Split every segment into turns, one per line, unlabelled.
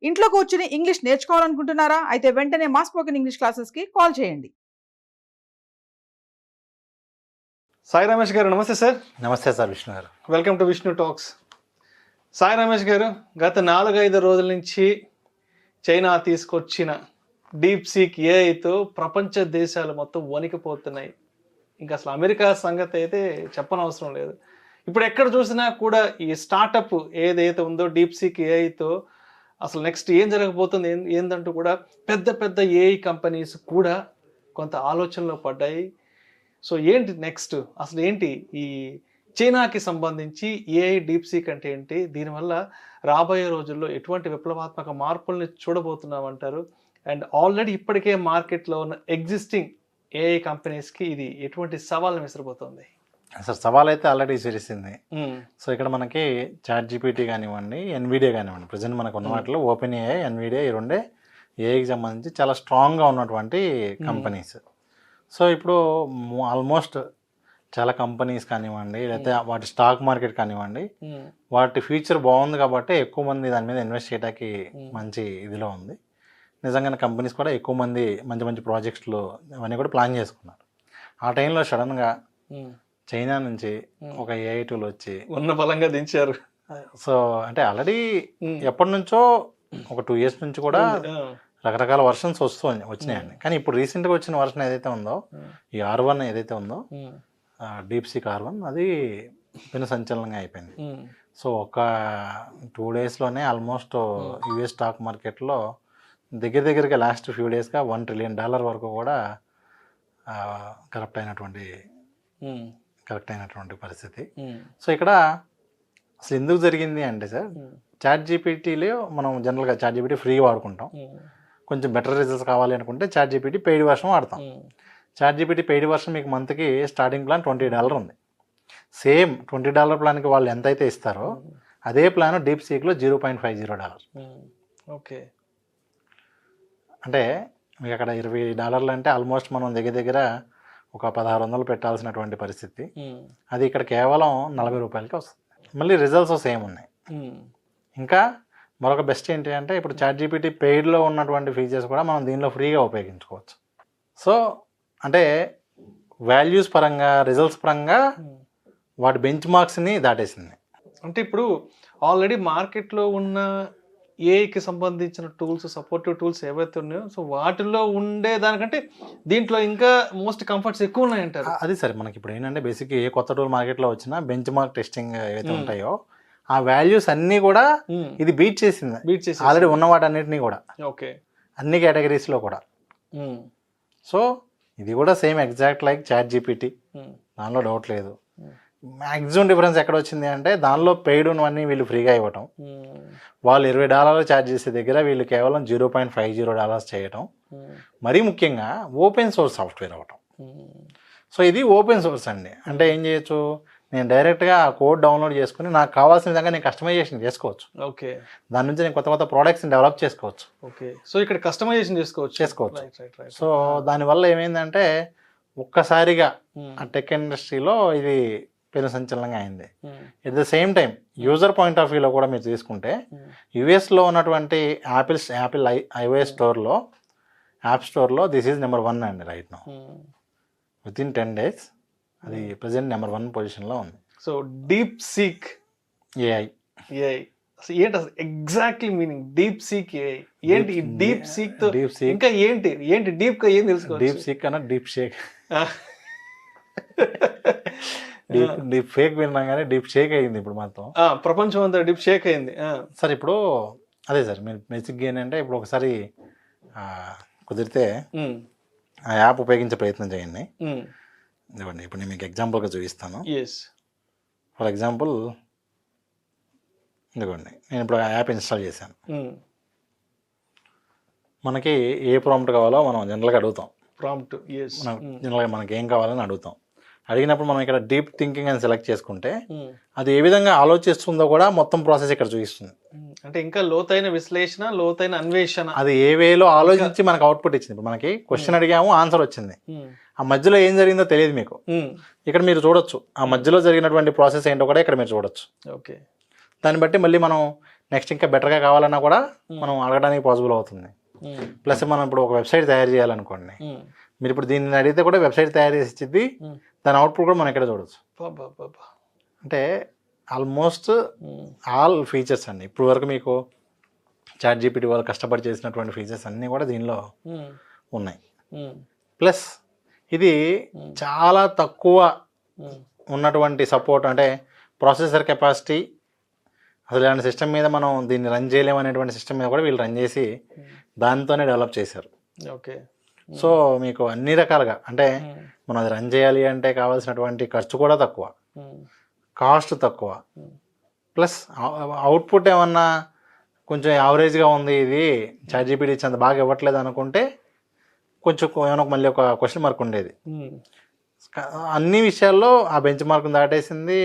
ఇంట్లో కూర్చుని ఇంగ్లీష్ నేర్చుకోవాలనుకుంటున్నారా? అయితే వెంటనే మా స్పోకెన్ ఇంగ్లీష్ క్లాసెస్కి కాల్ చేయండి.
సాయి రమేష్ గారు నమస్తే సార్.
నమస్తే సార్ విష్ణు గారు.
Welcome to Vishnu talks. Sai Ramesh గారు, గత 4-5 రోజుల నుంచి చైనా తీసుకొచ్చిన డీప్ సీక్ ఏఐతో ప్రపంచ దేశాలు మొత్తం వణికిపోతున్నాయి. ఇంకా అసలు అమెరికా సంగతి అయితే చెప్పనవసరం లేదు. ఇప్పుడు ఎక్కడ చూసినా కూడా ఈ స్టార్టప్ ఏదైతే ఉందో డీప్ సీక్ ఏఐతో అసలు నెక్స్ట్ ఏం జరగబోతుంది ఏందంటూ కూడా పెద్ద పెద్ద ఏఐ కంపెనీస్ కూడా కొంత ఆలోచనలో పడ్డాయి. సో ఏంటి నెక్స్ట్, అసలు ఏంటి ఈ చైనాకి సంబంధించి ఏఐ డీప్ సీక్ అంటే ఏంటి, దీనివల్ల రాబోయే రోజుల్లో ఎటువంటి విప్లవాత్మక మార్పుల్ని చూడబోతున్నామంటారు? అండ్ ఆల్రెడీ ఇప్పటికే మార్కెట్లో ఉన్న ఎగ్జిస్టింగ్ ఏఐ కంపెనీస్కి ఇది ఎటువంటి సవాళ్ళని విసిరబోతోంది?
అసలు సవాల్ అయితే ఆల్రెడీ విసిరిసింది. సో ఇక్కడ మనకి చాట్ జీపీటీ కానివ్వండి, ఎన్విడియా కానివ్వండి, ప్రజెంట్ మనకు ఉన్న వాటిలో ఓపెన్ ఏఐ, ఎన్విడియా ఈ రెండే ఏఐకి సంబంధించి చాలా స్ట్రాంగ్గా ఉన్నటువంటి కంపెనీస్. సో ఇప్పుడు ఆల్మోస్ట్ చాలా కంపెనీస్ కానివ్వండి, లేకపోతే వాటి స్టాక్ మార్కెట్ కానివ్వండి, వాటి ఫ్యూచర్ బాగుంది కాబట్టి ఎక్కువ మంది దాని మీద ఇన్వెస్ట్ చేయడానికి మంచి ఇదిలో ఉంది. నిజంగానే కంపెనీస్ కూడా ఎక్కువ మంది మంచి మంచి ప్రాజెక్ట్స్లో అవన్నీ కూడా ప్లాన్ చేసుకున్నారు. ఆ టైంలో సడన్గా చైనా నుంచి ఒక ఏఐ టూల్ వచ్చి
ఉన్న బలంగా దించారు.
సో అంటే ఆల్రెడీ ఎప్పటి నుంచో ఒక 2 years నుంచి కూడా రకరకాల వర్షన్స్ వచ్చినాయండి. కానీ ఇప్పుడు రీసెంట్గా వచ్చిన వర్షన్ ఏదైతే ఉందో, ఈ R1 ఏదైతే ఉందో, డీప్ సీక్ R1, అది పెను సంచలనంగా అయిపోయింది. సో ఒక 2 daysలోనే ఆల్మోస్ట్ యుఎస్ స్టాక్ మార్కెట్లో దగ్గరగా లాస్ట్ ఫ్యూ డేస్గా $1 trillion వరకు కూడా కరెక్ట్ అయినటువంటి పరిస్థితి. సో ఇక్కడ అసలు ఎందుకు జరిగింది అంటే సార్, చాట్ జీపీటీలో మనం జనరల్గా చాట్ జీపీటీ ఫ్రీ వాడుకుంటాం. కొంచెం బెటర్ రిజల్ట్స్ కావాలి అనుకుంటే చాట్ జీపీటీ పెయిడ్ వర్షన్ వాడతాం. చాట్ జీపీటీ పెయిడ్ వర్షన్ మీకు మంత్కి స్టార్టింగ్ ప్లాన్ $20 ఉంది. సేమ్ $20 ప్లాన్కి వాళ్ళు ఎంత అయితే ఇస్తారో అదే ప్లాన్ డీప్ సీక్లో $0.50.
ఓకే,
అంటే మీకు అక్కడ $20 అంటే ఆల్మోస్ట్ మనం దగ్గర ఒక 1600 పెట్టాల్సినటువంటి పరిస్థితి. అది ఇక్కడ కేవలం $40 వస్తుంది. మళ్ళీ రిజల్ట్స్ సేమ్ ఉన్నాయి. ఇంకా మరొక బెస్ట్ ఏంటి అంటే, ఇప్పుడు చాట్ జీపీటీ పెయిడ్లో ఉన్నటువంటి ఫీచర్స్ కూడా మనం దీనిలో ఫ్రీగా ఉపయోగించుకోవచ్చు. సో అంటే వాల్యూస్ పరంగా, రిజల్ట్స్ పరంగా వాటి బెంచ్ మార్క్స్ని దాటేసింది.
అంటే ఇప్పుడు ఆల్రెడీ మార్కెట్లో ఉన్న ఏఐకి సంబంధించిన టూల్స్, సపోర్టివ్ టూల్స్ ఏవైతే ఉన్నాయో, సో వాటిల్లో ఉండే దానికంటే దీంట్లో ఇంకా మోస్ట్ కంఫర్ట్స్ ఎక్కువ ఉన్నాయంటారు.
అది సరే, మనకి ఇప్పుడు ఏంటంటే బేసిక్ ఏ కొత్త టూల్ మార్కెట్లో వచ్చినా బెంచ్ మార్క్ టెస్టింగ్ ఏవైతే ఉంటాయో ఆ వాల్యూస్ అన్నీ కూడా ఇది బీట్ చేసి ఆల్రెడీ ఉన్న వాటన్నిటినీ కూడా,
ఓకే,
అన్ని కేటగిరీస్లో కూడా. సో ఇది కూడా same exact like chat GPT, దానిలో డౌట్ లేదు. మ్యాక్సిమం డిఫరెన్స్ ఎక్కడ వచ్చింది అంటే, దానిలో పెయిడ్ ఉన్నవన్నీ వీళ్ళు ఫ్రీగా ఇవ్వటం, వాళ్ళు $20 ఛార్జ్ చేసే దగ్గర వీళ్ళు కేవలం $0.50 చేయటం, మరీ ముఖ్యంగా ఓపెన్ సోర్స్ సాఫ్ట్వేర్ అవ్వటం. సో ఇది ఓపెన్ సోర్స్ అండి. అంటే ఏం చేయొచ్చు, నేను డైరెక్ట్గా ఆ కోడ్ డౌన్లోడ్ చేసుకుని నాకు కావాల్సిన విధంగా నేను కస్టమైజేషన్ చేసుకోవచ్చు.
ఓకే,
దాని నుంచి నేను కొత్త ప్రోడక్ట్స్ని డెవలప్ చేసుకోవచ్చు.
ఓకే, సో ఇక్కడ కస్టమైజేషన్ చేసుకోవచ్చు.
సో దానివల్ల ఏమైందంటే ఒక్కసారిగా ఆ టెక్ ఇండస్ట్రీలో ఇది పెను సంచలనంగా అయింది. At the same time user point of వ్యూలో కూడా మీరు తీసుకుంటే, యుఎస్లో ఉన్నటువంటి యాపిల్ iOS స్టోర్లో, యాప్ స్టోర్లో దిస్ ఈజ్ నెంబర్ 1 అండి రైట్ నౌ. వితిన్ 10 days అది ప్రజెంట్ నెంబర్ 1 పొజిషన్లో ఉంది.
సో డీప్ సీక్
ఏఐ
ఏంటి అసలు exactly meaning deep seek AI ఏంటి? ఈ డీప్ సీక్ తో ఇంకా ఏంటి డీప్ గా ఏం తెలుసుకోవచ్చు?
డీప్ సీక్ అన్న డీప్ షేక్, డీప్ ఫేక్ విన్నాం కానీ డీప్ షేక్ అయింది ఇప్పుడు మొత్తం
ప్రపంచం అంతా డీప్ షేక్ అయింది.
సార్ ఇప్పుడు అదే సార్, మీరు బేసిక్గా ఏంటంటే ఇప్పుడు ఒకసారి కుదిరితే ఆ యాప్ ఉపయోగించే ప్రయత్నం చేయండి. ఇవ్వండి, ఇప్పుడు నేను మీకు ఎగ్జాంపుల్గా చూపిస్తాను. ఫర్ ఎగ్జాంపుల్ ఇదిగోండి, నేను ఇప్పుడు ఆ యాప్ ఇన్స్టాల్ చేశాను. మనకి ఏ ప్రాంప్ట్ కావాలో మనం జనరల్గా అడుగుతాం. జనరల్గా మనకి ఏం కావాలని అడుగుతాం. అడిగినప్పుడు మనం ఇక్కడ డీప్ థింకింగ్ అని సెలెక్ట్ చేసుకుంటే అది ఏ విధంగా ఆలోచిస్తుందో కూడా మొత్తం ప్రాసెస్ ఇక్కడ చూపిస్తుంది.
అంటే ఇంకా లోతైన విశ్లేషణ, లోతైన అన్వేషణ,
అది ఏ వేలో ఆలోచించి మనకు అవుట్పుట్ ఇచ్చింది. ఇప్పుడు మనకి క్వశ్చన్ అడిగాము, ఆన్సర్ వచ్చింది. ఆ మధ్యలో ఏం జరిగిందో తెలియదు మీకు. ఇక్కడ మీరు చూడొచ్చు, ఆ మధ్యలో జరిగినటువంటి ప్రాసెస్ ఏంటో కూడా ఇక్కడ మీరు చూడొచ్చు.
ఓకే,
దాన్ని బట్టి మళ్ళీ మనం నెక్స్ట్ ఇంకా బెటర్గా కావాలన్నా కూడా మనం అడగడానికి పాసిబుల్ అవుతుంది. ప్లస్ మనం ఇప్పుడు ఒక వెబ్సైట్ తయారు చేయాలనుకోండి, మీరు ఇప్పుడు దీన్ని అడిగితే కూడా వెబ్సైట్ తయారు చేసి ఇచ్చింది, దాని అవుట్పుట్ కూడా మనం ఇక్కడ చూడవచ్చు. అంటే ఆల్మోస్ట్ ఆల్ ఫీచర్స్ అండి ఇప్పుడు వరకు మీకు చాట్ జీపీటీ వాళ్ళు కష్టపడి చేసినటువంటి ఫీచర్స్ అన్నీ కూడా దీనిలో ఉన్నాయి. ప్లస్ ఇది చాలా తక్కువ ఉన్నటువంటి సపోర్ట్, అంటే ప్రాసెసర్ కెపాసిటీ, అసలు ఇలాంటి సిస్టమ్ మీద మనం దీన్ని రన్ చేయలేము అనేటువంటి సిస్టమ్ మీద కూడా వీళ్ళు రన్ చేసి దాంతోనే డెవలప్ చేశారు.
ఓకే.
సో మీకు అన్ని రకాలుగా అంటే మనం అది రన్ చేయాలి అంటే కావాల్సినటువంటి ఖర్చు కూడా తక్కువ, కాస్ట్ తక్కువ, ప్లస్ అవుట్పుట్ ఏమన్నా కొంచెం యావరేజ్గా ఉంది, ఇది చాట్ జీపీటీ అంత బాగా ఇవ్వట్లేదు అనుకుంటే కొంచెం ఏమైనా మళ్ళీ ఒక క్వశ్చన్ మార్క్ ఉండేది. అన్ని విషయాల్లో ఆ బెంచ్ మార్క్ని దాటేసింది.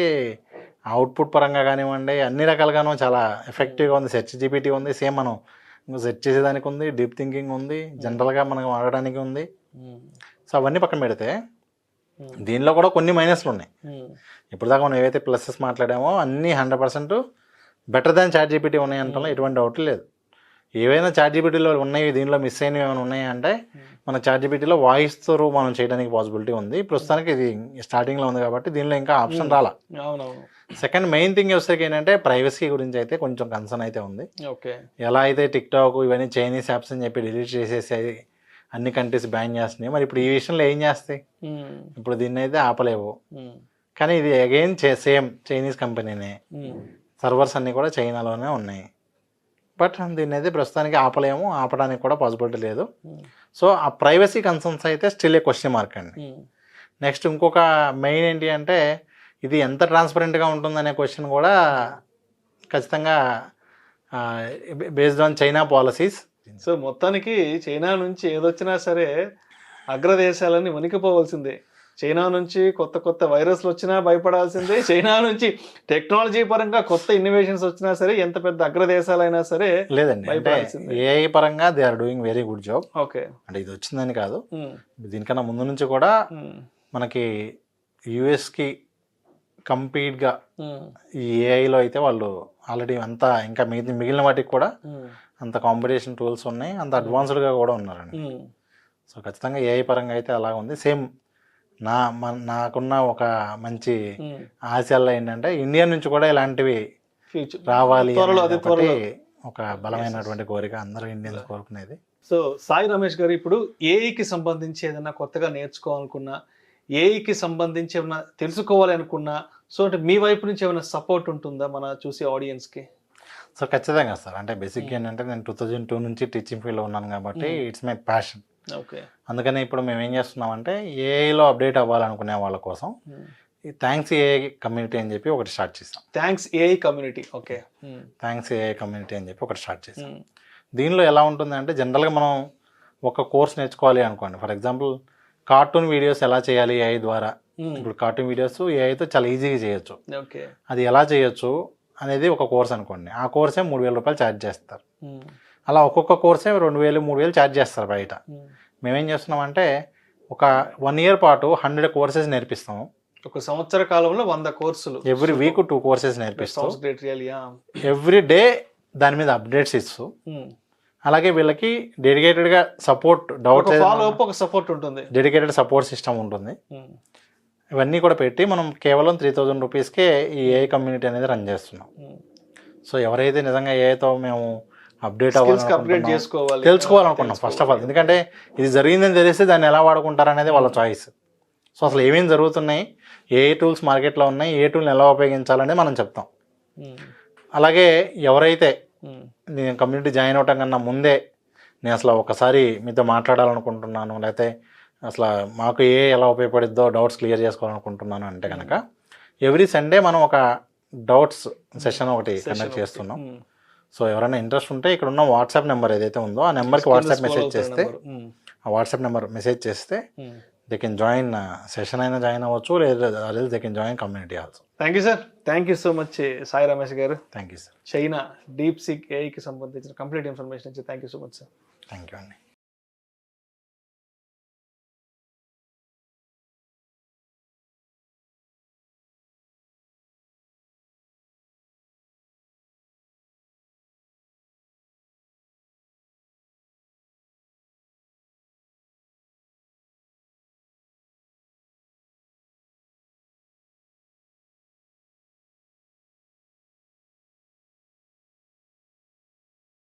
అవుట్పుట్ పరంగా కానివ్వండి, అన్ని రకాలుగాను చాలా ఎఫెక్టివ్గా ఉంది. సెర్చ్ జీపీటీ ఉంది, సేమ్ మనం సెర్చ్ చేసేదానికి ఉంది, డీప్ థింకింగ్ ఉంది, జనరల్గా మనం వాడడానికి ఉంది. సో అవన్నీ పక్కన పెడితే దీనిలో కూడా కొన్ని మైనస్లు ఉన్నాయి. ఇప్పుడు దాకా మనం ఏవైతే ప్లసెస్ మాట్లాడామో అన్నీ 100% బెటర్ దాన్ చాట్ జీపీటీ ఉన్నాయి అంటే ఎటువంటి డౌట్ లేదు. ఏవైనా చాట్ జీపీటీలో ఉన్నాయి, దీనిలో మిస్ అయినవి ఏమైనా ఉన్నాయి అంటే మన చాట్ జీపీటీలో వాయిస్ త్రూ మనం చేయడానికి పాసిబిలిటీ ఉంది. ప్రస్తుతానికి ఇది స్టార్టింగ్లో ఉంది కాబట్టి దీనిలో ఇంకా ఆప్షన్ రాలా. సెకండ్ మెయిన్ థింగ్ వచ్చేసరికి ఏంటంటే ప్రైవసీ గురించి అయితే కొంచెం కన్సర్న్ అయితే ఉంది.
ఓకే.
ఎలా అయితే టిక్టాక్ ఇవన్నీ చైనీస్ యాప్స్ అని చెప్పి డిలీట్ చేసేసి అన్ని కంట్రీస్ బ్యాన్ చేస్తున్నాయి, మరి ఇప్పుడు ఈ విషయంలో ఏం చేస్తాయి? ఇప్పుడు దీన్ని అయితే ఆపలేవు. కానీ ఇది అగైన్ సేమ్ చైనీస్ కంపెనీనే, సర్వర్స్ అన్నీ కూడా చైనాలోనే ఉన్నాయి. బట్ దీన్ని అయితే ప్రస్తుతానికి ఆపలేము, ఆపడానికి కూడా పాసిబిలిటీ లేదు. సో ఆ ప్రైవసీ కన్సర్న్స్ అయితే స్టిల్ ఏ క్వశ్చన్ మార్క్ అండి. నెక్స్ట్ ఇంకొక మెయిన్ ఏంటి అంటే ఇది ఎంత ట్రాన్స్పరెంట్గా ఉంటుందనే క్వశ్చన్ కూడా ఖచ్చితంగా based on China policies.
So మొత్తానికి చైనా నుంచి ఏదొచ్చినా సరే అగ్రదేశాలని వణికిపోవాల్సిందే. చైనా నుంచి కొత్త కొత్త వైరస్లు వచ్చినా భయపడాల్సిందే. చైనా నుంచి టెక్నాలజీ పరంగా కొత్త ఇన్నోవేషన్స్ వచ్చినా సరే, ఎంత పెద్ద అగ్రదేశాలైనా సరే
లేదండి, అంటే ఏఐ పరంగా they are doing very good job.
Okay.
అంటే ఇది వచ్చిందని కాదు, దీనికన్నా ముందు నుంచి కూడా మనకి యుఎస్కి కంప్లీట్గా ఈ ఏఐలో అయితే వాళ్ళు ఆల్రెడీ అంతా ఇంకా మిగిలిన వాటికి కూడా అంత కాంపిటీషన్ టూల్స్ ఉన్నాయి, అంత అడ్వాన్స్డ్గా కూడా ఉన్నారండి. సో ఖచ్చితంగా ఏఐ పరంగా అయితే అలా ఉంది. సేమ్ నాకున్న ఒక మంచి ఆశయాల్లో ఏంటంటే ఇండియా నుంచి కూడా ఇలాంటివి రావాలి అనేది ఒక బలమైనటువంటి కోరిక, అందరూ ఇండియన్స్ కోరుకునేది.
సో సాయి రమేష్ గారు, ఇప్పుడు ఏఐకి సంబంధించి ఏదైనా కొత్తగా నేర్చుకోవాలనుకున్నా, ఏఐకి సంబంధించి ఏమైనా తెలుసుకోవాలి అనుకున్నా, సో అంటే మీ వైపు నుంచి ఏమైనా సపోర్ట్ ఉంటుందా మన చూసే ఆడియన్స్కి?
సో ఖచ్చితంగా సార్, అంటే బేసిక్గా ఏంటంటే నేను 2002 నుంచి టీచింగ్ ఫీల్డ్లో ఉన్నాను కాబట్టి ఇట్స్ మై ప్యాషన్.
ఓకే.
అందుకని ఇప్పుడు మేము ఏం చేస్తున్నామంటే ఏఐలో అప్డేట్ అవ్వాలనుకునే వాళ్ళ కోసం ఈ థ్యాంక్స్ ఏఐ కమ్యూనిటీ అని చెప్పి ఒకటి స్టార్ట్ చేసాం.
Thanks AI community. Okay.
Thanks AI community అని చెప్పి ఒకటి స్టార్ట్ చేసాం. దీనిలో ఎలా ఉంటుంది అంటే జనరల్గా మనం ఒక కోర్స్ నేర్చుకోవాలి అనుకోండి, ఫర్ ఎగ్జాంపుల్ కార్టూన్ వీడియోస్ ఎలా చేయాలి ఏఐ ద్వారా. ఇప్పుడు కార్టూన్ వీడియోస్ ఏఐతో చాలా ఈజీగా చేయొచ్చు.
ఓకే. అది
ఎలా చేయొచ్చు అనేది ఒక కోర్స్ అనుకోండి, ఆ కోర్సే 3,000 రూపాయలు ఛార్జ్ చేస్తారు. అలా ఒక్కొక్క కోర్సే 2,000, 3,000 ఛార్జ్ చేస్తారు బయట. మేమేం చేస్తున్నామంటే ఒక 1 year పాటు 100 కోర్సెస్ నేర్పిస్తాము.
ఒక సంవత్సర కాలంలో 100 కోర్సులు,
ఎవ్రీ వీక్ 2 కోర్సెస్ నేర్పిస్తాం. ఎవ్రీ డే దాని మీద అప్డేట్స్ ఇస్తూ, అలాగే వీళ్ళకి డెడికేటెడ్గా సపోర్ట్, డౌట్
ఒక సపోర్ట్ ఉంటుంది,
డెడికేటెడ్ సపోర్ట్ సిస్టమ్ ఉంటుంది. ఇవన్నీ కూడా పెట్టి మనం కేవలం 3,000 రూపీస్కే ఈ ఏఐ కమ్యూనిటీ అనేది రన్ చేస్తున్నాం. సో ఎవరైతే నిజంగా ఏఐతో మేము అప్డేట్ తెలుసుకోవాలనుకున్నాం ఫస్ట్ ఆఫ్ ఆల్, ఎందుకంటే ఇది జరిగిందని తెలిస్తే దాన్ని ఎలా వాడుకుంటారనేది వాళ్ళ చాయిస్. సో అసలు ఏమేమి జరుగుతున్నాయి, ఏ టూల్స్ మార్కెట్లో ఉన్నాయి, ఏ టూల్ని ఎలా ఉపయోగించాలనేది మనం చెప్తాం. అలాగే ఎవరైతే నేను కమ్యూనిటీ జాయిన్ అవటం కన్నా ముందే నేను అసలు ఒకసారి మీతో మాట్లాడాలనుకుంటున్నాను, లేకపోతే అసలు మాకు ఎలా ఉపయోగపడిద్దో డౌట్స్ క్లియర్ చేసుకోవాలనుకుంటున్నాను అంటే కనుక ఎవ్రీ సండే మనం ఒక డౌట్స్ సెషన్ ఒకటి కండక్ట్ చేస్తున్నాం. సో ఎవరైనా ఇంట్రెస్ట్ ఉంటే ఇక్కడ ఉన్న వాట్సాప్ నెంబర్ ఏదైతే ఉందో ఆ నెంబర్కి వాట్సాప్ మెసేజ్ చేస్తే, ఆ వాట్సాప్ నెంబర్ మెసేజ్ చేస్తే దే కెన్ జాయిన్ సెషన్ అయినా జాయిన్ అవ్వచ్చు, లేదా they can join community also.
Thank you sir, thank you so much Sai Ramesh garu.
Thank you sir.
China DeepSeek ఏఐకి సంబంధించిన కంప్లీట్ ఇన్ఫర్మేషన్ ఇచ్చి thank you so much sir.
Thank you అండి.